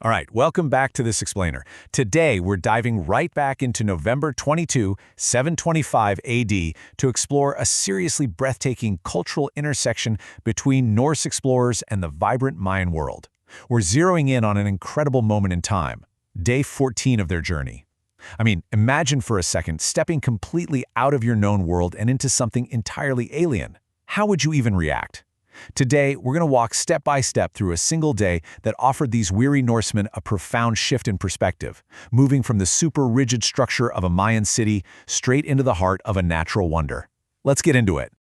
All right, welcome back to This Explainer. Today, we're diving right back into November 725 AD to explore a seriously breathtaking cultural intersection between Norse explorers and the vibrant Mayan world. We're zeroing in on an incredible moment in time, day 14 of their journey. I mean, imagine for a second stepping completely out of your known world and into something entirely alien. How would you even react? Today, we're going to walk step by step through a single day that offered these weary Norsemen a profound shift in perspective, moving from the super rigid structure of a Mayan city straight into the heart of a natural wonder. Let's get into it.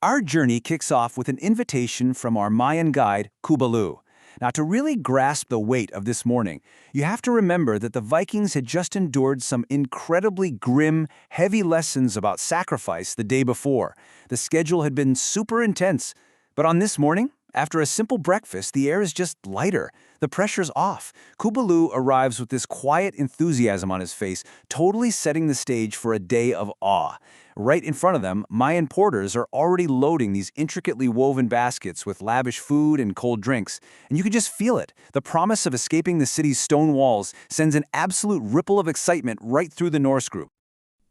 Our journey kicks off with an invitation from our Mayan guide, Kooballu. Now, to really grasp the weight of this morning, you have to remember that the Vikings had just endured some incredibly grim, heavy lessons about sacrifice the day before. The schedule had been super intense. But on this morning, after a simple breakfast, the air is just lighter. The pressure's off. Kooballu arrives with this quiet enthusiasm on his face, totally setting the stage for a day of awe. Right in front of them, Mayan porters are already loading these intricately woven baskets with lavish food and cold drinks. And you can just feel it. The promise of escaping the city's stone walls sends an absolute ripple of excitement right through the Norse group.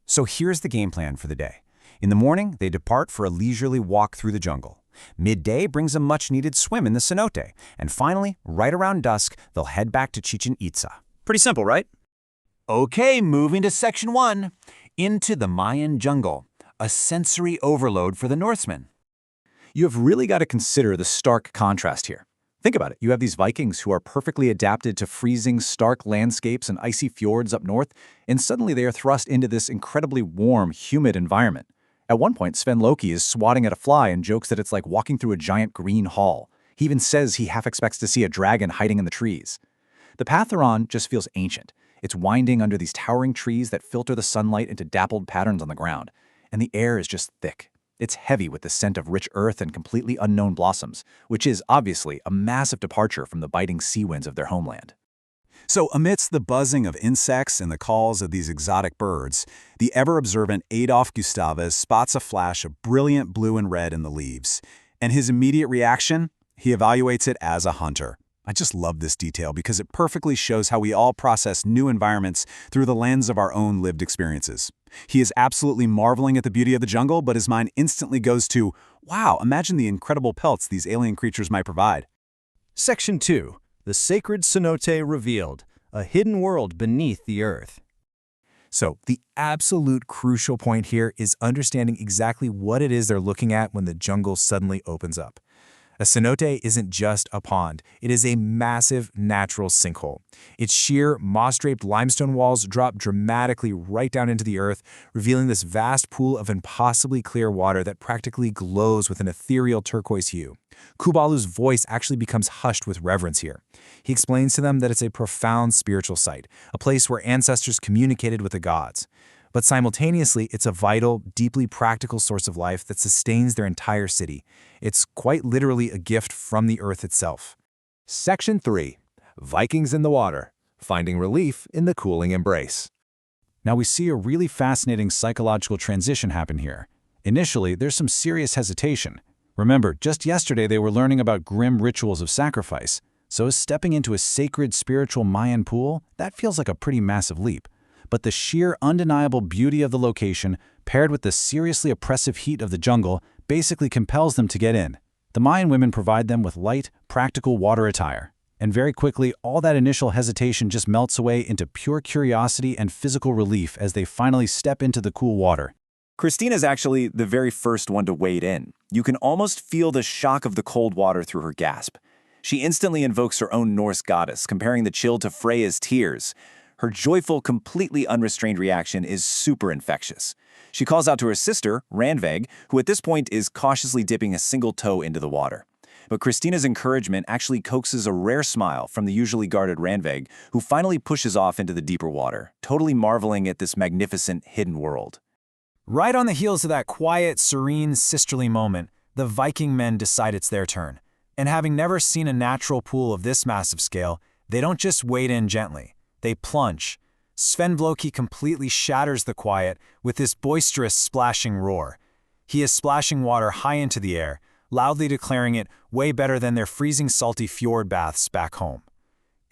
So here's the game plan for the day. In the morning, they depart for a leisurely walk through the jungle. Midday brings a much-needed swim in the cenote. And finally, right around dusk, they'll head back to Chichen Itza. Pretty simple, right? Okay, moving to Section 1. Into the Mayan jungle. A sensory overload for the Norsemen. You have really got to consider the stark contrast here. Think about it. You have these Vikings who are perfectly adapted to freezing, stark landscapes and icy fjords up north, and suddenly they are thrust into this incredibly warm, humid environment. At one point, Sven Loki is swatting at a fly and jokes that it's like walking through a giant green hall. He even says he half expects to see a dragon hiding in the trees. The path they're on just feels ancient. It's winding under these towering trees that filter the sunlight into dappled patterns on the ground. And the air is just thick. It's heavy with the scent of rich earth and completely unknown blossoms, which is obviously a massive departure from the biting sea winds of their homeland. So amidst the buzzing of insects and the calls of these exotic birds, the ever-observant Adolf Gustavus spots a flash of brilliant blue and red in the leaves. And his immediate reaction? He evaluates it as a hunter. I just love this detail because it perfectly shows how we all process new environments through the lens of our own lived experiences. He is absolutely marveling at the beauty of the jungle, but his mind instantly goes to, wow, imagine the incredible pelts these alien creatures might provide. Section 2. The Sacred Cenote Revealed, a hidden world beneath the earth. So the absolute crucial point here is understanding exactly what it is they're looking at when the jungle suddenly opens up. A cenote isn't just a pond. It is a massive natural sinkhole. Its sheer, moss-draped limestone walls drop dramatically right down into the earth, revealing this vast pool of impossibly clear water that practically glows with an ethereal turquoise hue. Kooballu's voice actually becomes hushed with reverence here. He explains to them that it's a profound spiritual site, a place where ancestors communicated with the gods. But simultaneously, it's a vital, deeply practical source of life that sustains their entire city. It's quite literally a gift from the earth itself. Section 3. Vikings in the water, finding relief in the cooling embrace. Now we see a really fascinating psychological transition happen here. Initially, there's some serious hesitation. Remember, just yesterday they were learning about grim rituals of sacrifice. So stepping into a sacred spiritual Mayan pool, that feels like a pretty massive leap. But the sheer undeniable beauty of the location, paired with the seriously oppressive heat of the jungle, basically compels them to get in. The Mayan women provide them with light, practical water attire. And very quickly, all that initial hesitation just melts away into pure curiosity and physical relief as they finally step into the cool water. Christina's actually the very first one to wade in. You can almost feel the shock of the cold water through her gasp. She instantly invokes her own Norse goddess, comparing the chill to Freya's tears. Her joyful, completely unrestrained reaction is super infectious. She calls out to her sister, Randveig, who at this point is cautiously dipping a single toe into the water. But Christina's encouragement actually coaxes a rare smile from the usually guarded Randveig, who finally pushes off into the deeper water, totally marveling at this magnificent hidden world. Right on the heels of that quiet, serene, sisterly moment, the Viking men decide it's their turn. And having never seen a natural pool of this massive scale, they don't just wade in gently. They plunge. Sven Loki completely shatters the quiet with this boisterous splashing roar. He is splashing water high into the air, loudly declaring it way better than their freezing salty fjord baths back home.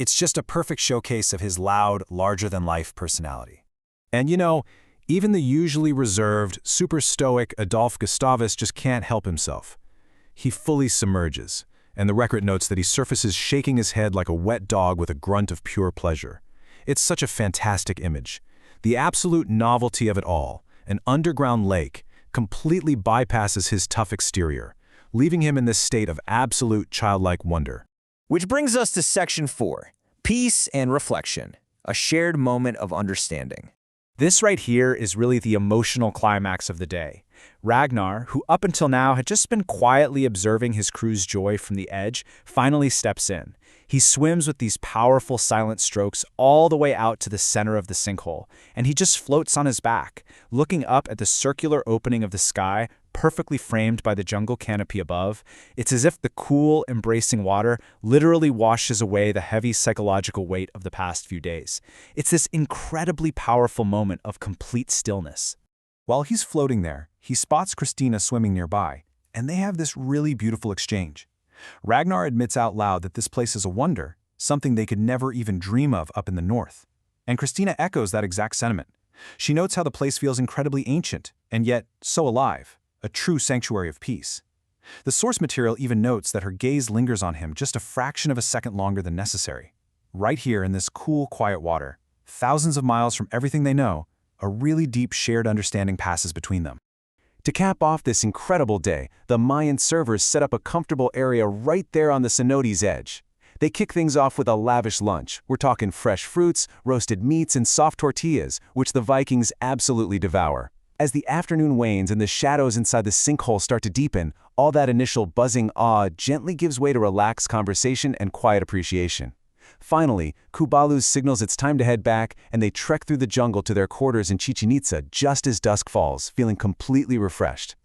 It's just a perfect showcase of his loud, larger-than-life personality. And even the usually reserved, super stoic Adolf Gustavus just can't help himself. He fully submerges, and the record notes that he surfaces shaking his head like a wet dog with a grunt of pure pleasure. It's such a fantastic image. The absolute novelty of it all, an underground lake, completely bypasses his tough exterior, leaving him in this state of absolute childlike wonder. Which brings us to Section 4, Peace and Reflection, a shared moment of understanding. This right here is really the emotional climax of the day. Ragnar, who up until now had just been quietly observing his crew's joy from the edge, finally steps in. He swims with these powerful silent strokes all the way out to the center of the sinkhole, and he just floats on his back, looking up at the circular opening of the sky, perfectly framed by the jungle canopy above. It's as if the cool, embracing water literally washes away the heavy psychological weight of the past few days. It's this incredibly powerful moment of complete stillness. While he's floating there, he spots Christina swimming nearby, and they have this really beautiful exchange. Ragnar admits out loud that this place is a wonder, something they could never even dream of up in the north. And Christina echoes that exact sentiment. She notes how the place feels incredibly ancient, and yet so alive, a true sanctuary of peace. The source material even notes that her gaze lingers on him just a fraction of a second longer than necessary. Right here in this cool, quiet water, thousands of miles from everything they know, a really deep shared understanding passes between them. To cap off this incredible day, the Mayan servers set up a comfortable area right there on the cenote's edge. They kick things off with a lavish lunch. We're talking fresh fruits, roasted meats, and soft tortillas, which the Vikings absolutely devour. As the afternoon wanes and the shadows inside the sinkhole start to deepen, all that initial buzzing awe gently gives way to relaxed conversation and quiet appreciation. Finally, Kooballu signals it's time to head back, and they trek through the jungle to their quarters in Chichen Itza just as dusk falls, feeling completely refreshed.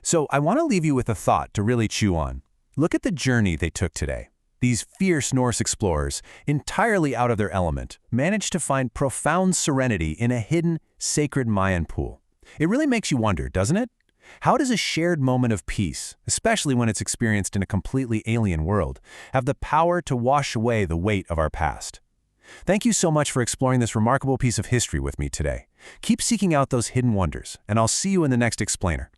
So I want to leave you with a thought to really chew on. Look at the journey they took today. These fierce Norse explorers, entirely out of their element, managed to find profound serenity in a hidden, sacred Mayan pool. It really makes you wonder, doesn't it? How does a shared moment of peace, especially when it's experienced in a completely alien world, have the power to wash away the weight of our past? Thank you so much for exploring this remarkable piece of history with me today. Keep seeking out those hidden wonders, and I'll see you in the next explainer.